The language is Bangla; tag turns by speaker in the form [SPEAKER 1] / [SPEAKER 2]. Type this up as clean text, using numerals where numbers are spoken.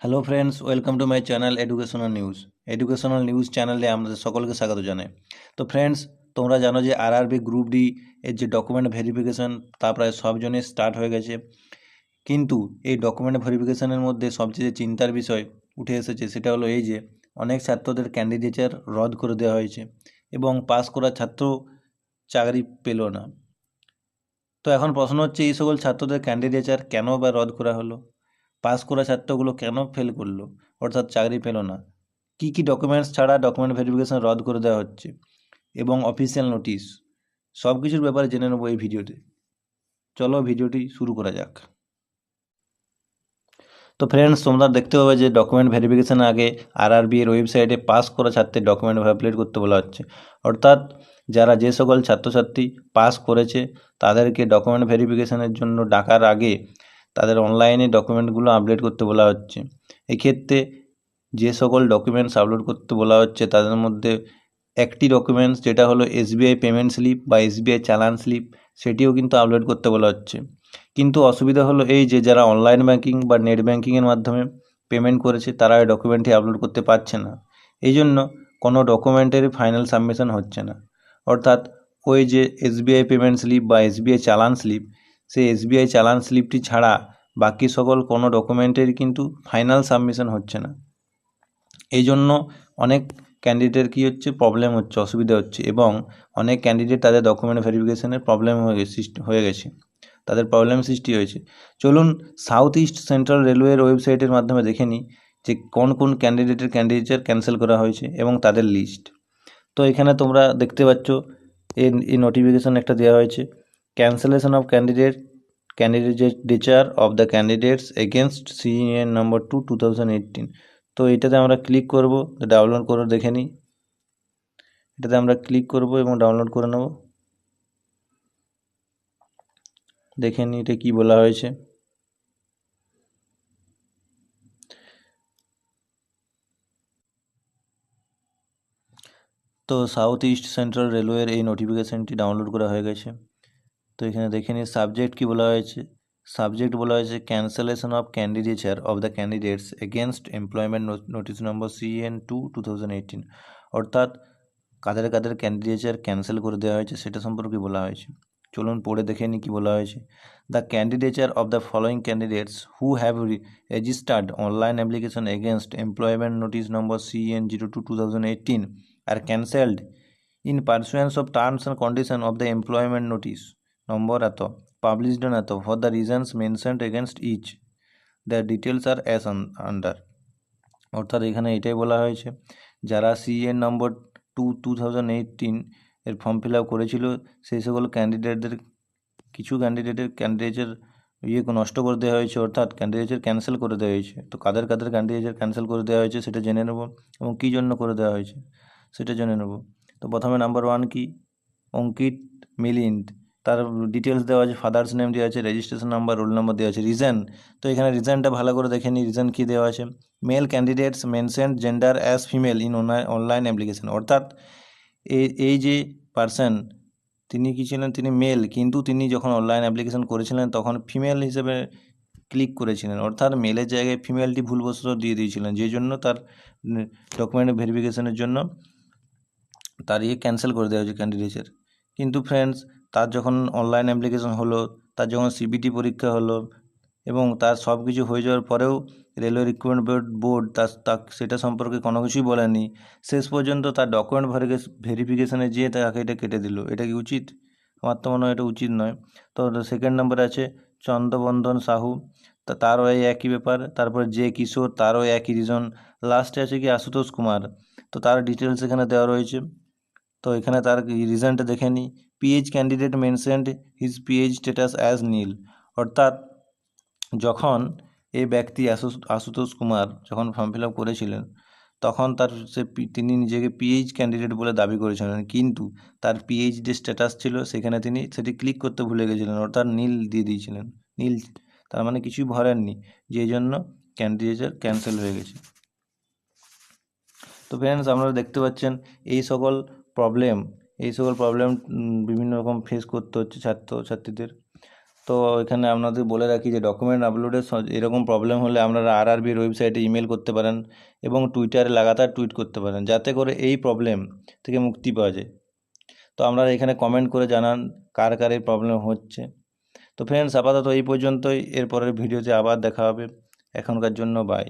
[SPEAKER 1] Hello friends, welcome to my channel educational news চ্যানেলে আমাদের সকলকে স্বাগত জানাই। তো ফ্রেন্ডস, তোমরা জানো যে আরআরবি গ্রুপ ডি এর যে ডকুমেন্ট ভেরিফিকেশন তা প্রায় সব জনের স্টার্ট হয়ে গেছে। কিন্তু এই ডকুমেন্ট ভেরিফিকেশনের মধ্যে সবচেয়ে চিন্তার বিষয় উঠে এসেছে, সেটা হলো এই যে অনেক ছাত্রদের ক্যান্ডিডেচার রদ করে দেওয়া হয়েছে এবং পাস করা ছাত্র চাকরি পেল না। তো এখন প্রশ্ন হচ্ছে, এই সকল ছাত্রদের ক্যান্ডিডেচার কেন বা রদ করা হলো? পাস করা ছাত্রগুলো কেন ফেল করলো, অর্থাৎ চাকরি পেল না? কি কি ডকুমেন্টস ছাড়া ডকুমেন্ট ভেরিফিকেশন রদ করে দেওয়া হচ্ছে এবং অফিসিয়াল নোটিশ, সব কিছুর ব্যাপারে জেনে নেবো এই ভিডিওতে। চলো ভিডিওটি শুরু করা যাক। তো ফ্রেন্ডস, তোমরা দেখতে পাবে যে ডকুমেন্ট ভেরিফিকেশনের আগে আরআরবি এর ওয়েবসাইটে পাস করা ছাত্রের ডকুমেন্ট আপলোড করতে বলা হচ্ছে। অর্থাৎ যারা যে সকল ছাত্রছাত্রী পাস করেছে তাদেরকে ডকুমেন্ট ভেরিফিকেশনের জন্য ডাকার আগে তাদের অনলাইনে ডকুমেন্টগুলো আপলোড করতে বলা হচ্ছে। এক্ষেত্রে যে সকল ডকুমেন্টস আপলোড করতে বলা হচ্ছে তাদের মধ্যে একটি ডকুমেন্টস, যেটা হলো এসবিআই পেমেন্ট স্লিপ বা এসবিআই চালান স্লিপ, সেটিও কিন্তু আপলোড করতে বলা হচ্ছে। কিন্তু অসুবিধা হলো এই যে যারা অনলাইন ব্যাঙ্কিং বা নেট ব্যাঙ্কিংয়ের মাধ্যমে পেমেন্ট করেছে তারা এই ডকুমেন্টটি আপলোড করতে পারছে না। এই জন্য কোনো ডকুমেন্টেরই ফাইনাল সাবমিশন হচ্ছে না। অর্থাৎ ওই যে এসবিআই পেমেন্ট স্লিপ বা এসবিআই চালান স্লিপ, সেই এসবিআই চালান স্লিপটি ছাড়া বাকি সকল কোনো ডকুমেন্টেরই কিন্তু ফাইনাল সাবমিশন হচ্ছে না। এই জন্য অনেক ক্যান্ডিডেটের কী হচ্ছে, প্রবলেম হচ্ছে, অসুবিধা হচ্ছে, এবং অনেক ক্যান্ডিডেট তাদের ডকুমেন্ট ভেরিফিকেশনের প্রবলেম হয়ে গেছে, তাদের প্রবলেম সৃষ্টি হয়েছে। চলুন সাউথ ইস্ট সেন্ট্রাল রেলওয়ের ওয়েবসাইটের মাধ্যমে দেখে নিই যে কোন কোন ক্যান্ডিডেটের ক্যান্ডিডেচার ক্যান্সেল করা হয়েছে এবং তাদের লিস্ট। তো এখানে তোমরা দেখতে পাচ্ছ এই নোটিফিকেশন একটা দেওয়া হয়েছে, cancellation of candidature of the candidates against CN number 2/2018। তো এটাতে আমরা ক্লিক করব, ডাউনলোড করে দেখে নিই। এটাতে আমরা ক্লিক করব এবং ডাউনলোড করে নেব, দেখে নিই এটা কী বলা হয়েছে। তো সাউথ ইস্ট সেন্ট্রাল রেলওয়ের এই নোটিফিকেশানটি ডাউনলোড করা হয়ে গেছে। তো এখানে দেখে নিই সাবজেক্ট কী বলা হয়েছে। সাবজেক্ট বলা হয়েছে cancellation of candidature of the candidates against employment notice number CN2/2018। অর্থাৎ কাদের কাদের ক্যান্ডিডেচার ক্যান্সেল করে দেওয়া হয়েছে সেটা সম্পর্কে বলা হয়েছে। চলুন পড়ে দেখে নিই কী বলা হয়েছে। The candidature of the following candidates who have registered online application against employment notice number CN02/2018 আর cancelled in pursuance of terms and condition of the employment notice number এত পাবলিশড অন এত for the reasons mentioned against each the details are as under. অর্থাৎ এখানে এটাই বলা হয়েছে, যারা CN নম্বর 2018 এর ফর্ম ফিল আপ করেছিল সেই সকল ক্যান্ডিডেটদের কিছু ক্যান্ডিডেটের ক্যান্ডিডেটের নষ্ট করে দেওয়া হয়েছে, অর্থাৎ ক্যান্ডিডেটের ক্যান্সেল করে দেওয়া হয়েছে। তো কাদের কাদের ক্যান্ডিডেটের ক্যান্সেল করে দেওয়া হয়েছে সেটা জেনে নেব এবং কী জন্য করে দেওয়া হয়েছে সেটা জেনে নেব। তো প্রথমে নাম্বার 1 কি, অঙ্কিত মিলিন্দ, তার ডিটেলস দেওয়া আছে, ফাদার্স নেম দেওয়া আছে, রেজিস্ট্রেশন নাম্বার, রোল নাম্বার দেওয়া আছে। রিজন, তো এখানে রিজনটা ভালো করে দেখে নিই, রিজন কী দেওয়া আছে। Mail candidates mentioned gender as female in online application. অর্থাৎ এই যে পার্সন, তিনি কী ছিলেন, তিনি মেল, কিন্তু তিনি যখন অনলাইন অ্যাপ্লিকেশন করেছিলেন তখন ফিমেল হিসেবে ক্লিক করেছিলেন, অর্থাৎ মেলের জায়গায় ফিমেলটি ভুলবশত দিয়ে দিয়েছিলেন, যেই জন্য তার ডকুমেন্ট ভেরিফিকেশনের জন্য তার ক্যান্সেল করে দেওয়া হয়েছে ক্যান্ডিডেটের। কিন্তু ফ্রেন্ডস, তার যখন অনলাইন অ্যাপ্লিকেশন হলো, তার যখন সিবিটি পরীক্ষা হলো এবং তার সব কিছু হয়ে যাওয়ার পরেও রেলওয়ে রিক্রুটমেন্ট বোর্ড তার সেটা সম্পর্কে কোনো কিছুই বলেনি, শেষ পর্যন্ত তার ডকুমেন্ট ভেরিফিকেশানে যেয়ে তাকে এটা কেটে দিল। এটা কি উচিত? আমার তো মনে হয় এটা উচিত নয়। তো সেকেন্ড নম্বরে আছে চন্দ্রবন্ধন সাহু, তারও এই একই ব্যাপার। তারপরে জে কিশোর, তারও একই রিজন। লাস্টে আছে কি আশুতোষ কুমার, তো তার ডিটেলস এখানে দেওয়া রয়েছে। তো এখানে তার রিজনটা দেখে নিই। PH candidate mentioned his PH status as nil. অর্থাৎ যখন এই ব্যক্তি আশুতোষ কুমার যখন ফর্ম ফিল আপ করেছিলেন তখন তিনি নিজেকে পিএইচ ক্যান্ডিডেট বলে দাবি করেছিলেন, কিন্তু তার পিএইচ যে স্ট্যাটাস ছিল সেখানে তিনি সেটি ক্লিক করতে ভুলে গেছিলেন, অর্থাৎ নীল দিয়ে দিয়েছিলেন। নীল তার মানে কিছুই ভরেননি, যেই জন্য ক্যান্ডিডেটের ক্যান্সেল হয়ে গেছে। তো ফ্রেন্ডস, আপনারা দেখতে পাচ্ছেন এই সকল প্রবলেম বিভিন্ন রকম ফেস করতে হচ্ছে ছাত্রছাত্রীদের। তো এখানে আপনাদের বলে রাখি যে ডকুমেন্ট আপলোডের এরকম প্রবলেম হলে আপনারা আরআরবির ওয়েবসাইটে ইমেল করতে পারেন এবং টুইটারে লাগাতার টুইট করতে পারেন, যাতে করে এই প্রবলেম থেকে মুক্তি পাওয়া যায়। তো আপনারা এখানে কমেন্ট করে জানান কার কার এই প্রবলেম হচ্ছে। তো ফ্রেন্ডস, আপাতত এই পর্যন্তই। এরপরের ভিডিওতে আবার দেখা হবে। এখনকার জন্য বাই।